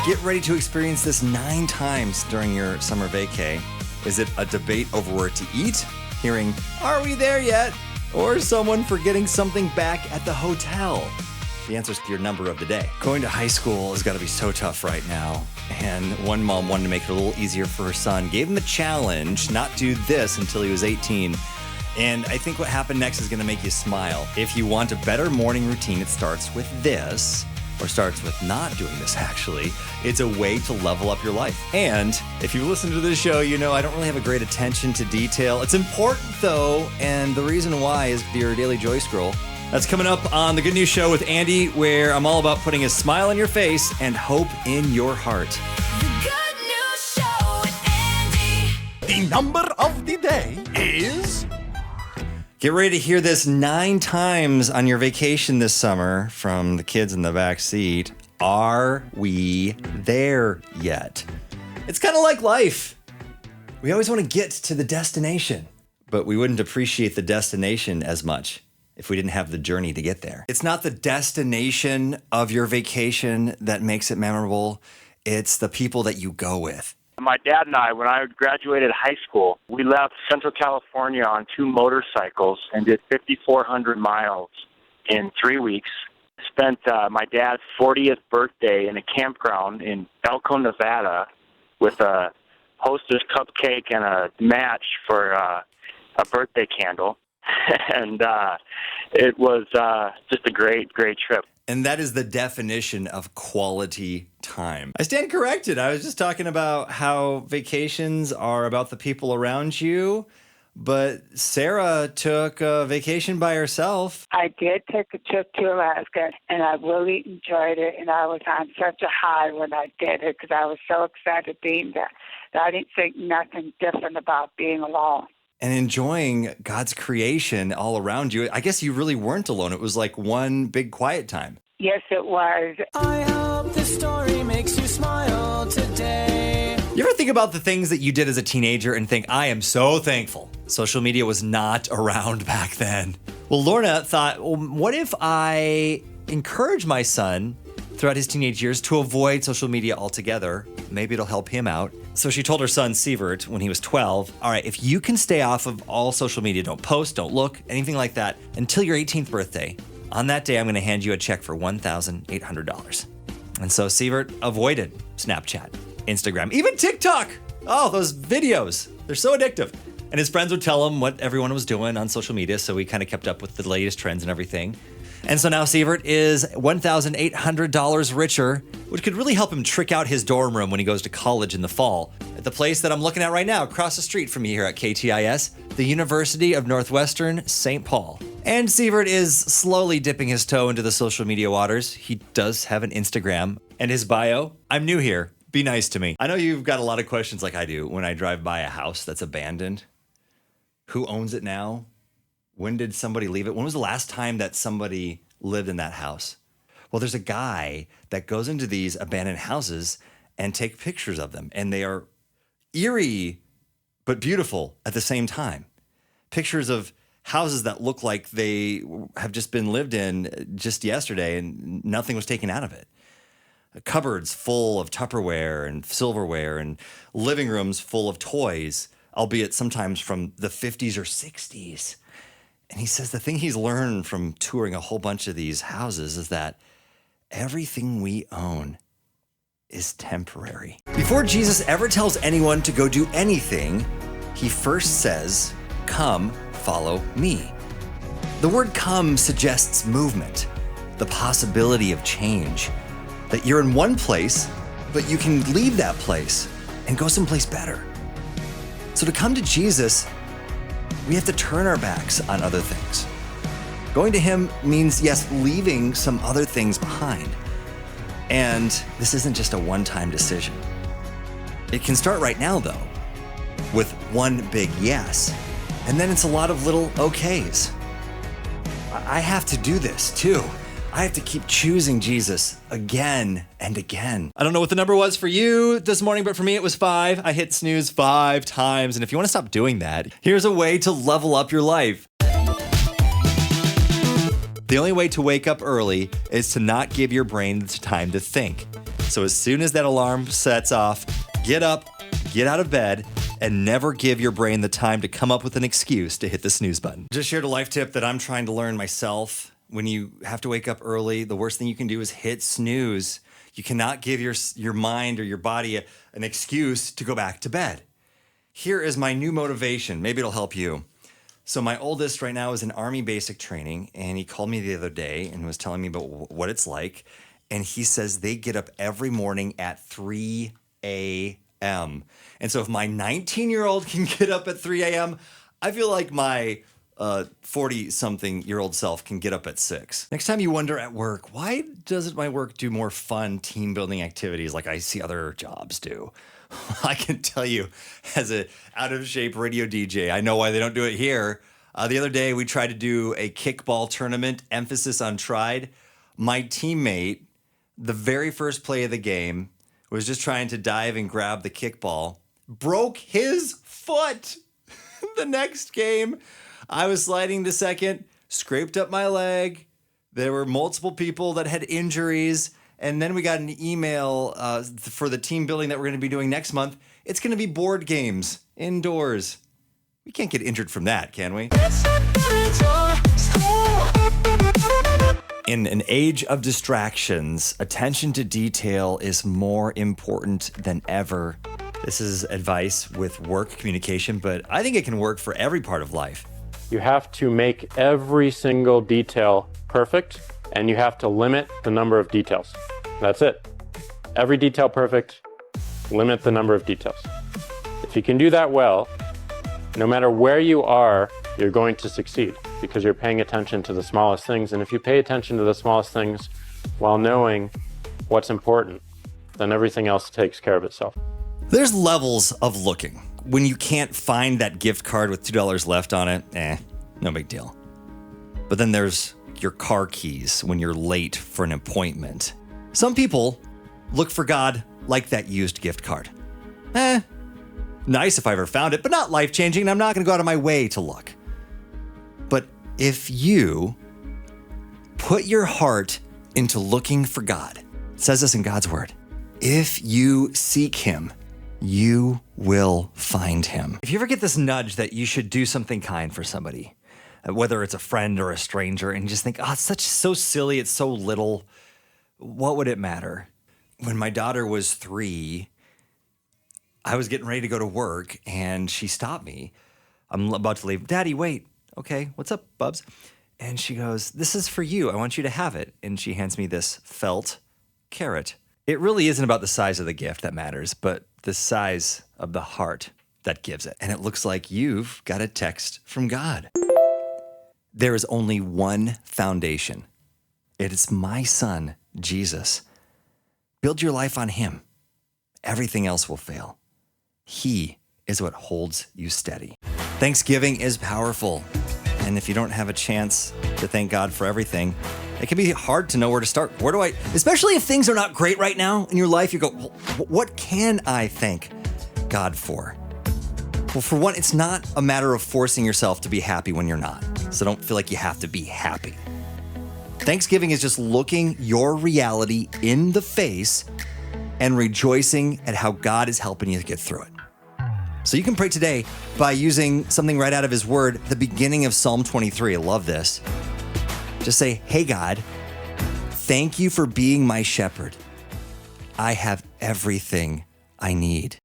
Get ready to experience this 9 times during your summer vacay. Is it a debate over where to eat? Hearing, "Are we there yet?" Or someone forgetting something back at the hotel? The answer is your number of the day. Going to high school has got to be so tough right now. And one mom wanted to make it a little easier for her son. Gave him a challenge, not do this until he was 18. And I think what happened next is going to make you smile. If you want a better morning routine, it starts with this. Or starts with not doing this, actually. It's a way to level up your life. And if you listen to this show, you know I don't really have a great attention to detail. It's important, though, and the reason why is your Daily Joy Scroll. That's coming up on The Good News Show with Andy, where I'm all about putting a smile on your face and hope in your heart. The Good News Show with Andy. The number of the day is... Get ready to hear this 9 times on your vacation this summer from the kids in the back seat. Are we there yet? It's kind of like life. We always want to get to the destination, but we wouldn't appreciate the destination as much if we didn't have the journey to get there. It's not the destination of your vacation that makes it memorable. It's the people that you go with. My dad and I, when I graduated high school, we left Central California on 2 motorcycles and did 5,400 miles in 3 weeks. Spent my dad's 40th birthday in a campground in Elko, Nevada with a Hostess cupcake and a match for a birthday candle. And it was just a great trip. And that is the definition of quality time. I stand corrected. I was just talking about how vacations are about the people around you, but Sarah took a vacation by herself. I did take a trip to Alaska, and I really enjoyed it, and I was on such a high when I did it because I was so excited being there that I didn't think nothing different about being alone. And enjoying God's creation all around you. I guess you really weren't alone. It was like one big quiet time. Yes, it was. I hope this story makes you smile today. You ever think about the things that you did as a teenager and think, I am so thankful social media was not around back then? Well, Lorna thought, well, what if I encourage my son throughout his teenage years to avoid social media altogether? Maybe it'll help him out. So she told her son, Sievert, when he was 12, all right, if you can stay off of all social media, don't post, don't look, anything like that, until your 18th birthday, on that day, I'm going to hand you a check for $1,800. And so Sievert avoided Snapchat, Instagram, even TikTok. Oh, those videos, they're so addictive. And his friends would tell him what everyone was doing on social media, so he kind of kept up with the latest trends and everything. And so now Sievert is $1,800 richer, which could really help him trick out his dorm room when he goes to college in the fall. At the place that I'm looking at right now, across the street from me here at KTIS, the University of Northwestern St. Paul. And Sievert is slowly dipping his toe into the social media waters. He does have an Instagram. And his bio, I'm new here. Be nice to me. I know you've got a lot of questions like I do when I drive by a house that's abandoned. Who owns it now? When did somebody leave it? When was the last time that somebody lived in that house? Well, there's a guy that goes into these abandoned houses and take pictures of them. And they are eerie, but beautiful at the same time. Pictures of houses that look like they have just been lived in just yesterday and nothing was taken out of it. Cupboards full of Tupperware and silverware and living rooms full of toys, albeit sometimes from the 50s or 60s. And he says the thing he's learned from touring a whole bunch of these houses is that everything we own is temporary. Before Jesus ever tells anyone to go do anything, he first says, "Come, follow me." The word come suggests movement, the possibility of change, that you're in one place, but you can leave that place and go someplace better. So to come to Jesus, we have to turn our backs on other things. Going to him means, yes, leaving some other things behind. And this isn't just a one-time decision. It can start right now, though, with one big yes. And then it's a lot of little okays. I have to do this, too. I have to keep choosing Jesus again and again. I don't know what the number was for you this morning, but for me it was 5. I hit snooze 5 times. And if you want to stop doing that, here's a way to level up your life. The only way to wake up early is to not give your brain the time to think. So as soon as that alarm sets off, get up, get out of bed, and never give your brain the time to come up with an excuse to hit the snooze button. Just shared a life tip that I'm trying to learn myself. When you have to wake up early, the worst thing you can do is hit snooze. You cannot give your mind or your body an excuse to go back to bed. Here is my new motivation. Maybe it'll help you. So my oldest right now is in Army basic training, and he called me the other day and was telling me about what it's like. And he says they get up every morning at 3 a.m. And so if my 19-year-old can get up at 3 a.m., I feel like my 40-something-year-old self can get up at 6. Next time you wonder at work, why doesn't my work do more fun team-building activities like I see other jobs do? I can tell you, as an out-of-shape radio DJ, I know why they don't do it here. The other day, we tried to do a kickball tournament, emphasis on tried. My teammate, the very first play of the game, was just trying to dive and grab the kickball, broke his foot. The next game, I was sliding to second, scraped up my leg. There were multiple people that had injuries. And then we got an email for the team building that we're going to be doing next month. It's going to be board games indoors. We can't get injured from that, can we? In an age of distractions, attention to detail is more important than ever. This is advice with work communication, but I think it can work for every part of life. You have to make every single detail perfect, and you have to limit the number of details. That's it. Every detail perfect, limit the number of details. If you can do that well, no matter where you are, you're going to succeed because you're paying attention to the smallest things. And if you pay attention to the smallest things while knowing what's important, then everything else takes care of itself. There's levels of looking. When you can't find that gift card with $2 left on it, no big deal. But then there's your car keys when you're late for an appointment. Some people look for God like that used gift card. Nice if I ever found it, but not life-changing, and I'm not going to go out of my way to look. But if you put your heart into looking for God, it says this in God's word, if you seek him, you will find him. If you ever get this nudge that you should do something kind for somebody, whether it's a friend or a stranger, and you just think, it's so silly, it's so little, what would it matter? When my daughter was 3, I was getting ready to go to work, and she stopped me. I'm about to leave. Daddy, wait. Okay, what's up, Bubs? And she goes, this is for you. I want you to have it. And she hands me this felt carrot. It really isn't about the size of the gift that matters, but the size of the heart that gives it. And it looks like you've got a text from God. There is only one foundation. It is my son, Jesus. Build your life on him. Everything else will fail. He is what holds you steady. Thanksgiving is powerful. And if you don't have a chance to thank God for everything, it can be hard to know where to start. Especially if things are not great right now in your life, you go, what can I thank God for? Well, for one, it's not a matter of forcing yourself to be happy when you're not. So don't feel like you have to be happy. Thanksgiving is just looking your reality in the face and rejoicing at how God is helping you to get through it. So you can pray today by using something right out of his word, the beginning of Psalm 23. I love this. Just say, hey, God, thank you for being my shepherd. I have everything I need.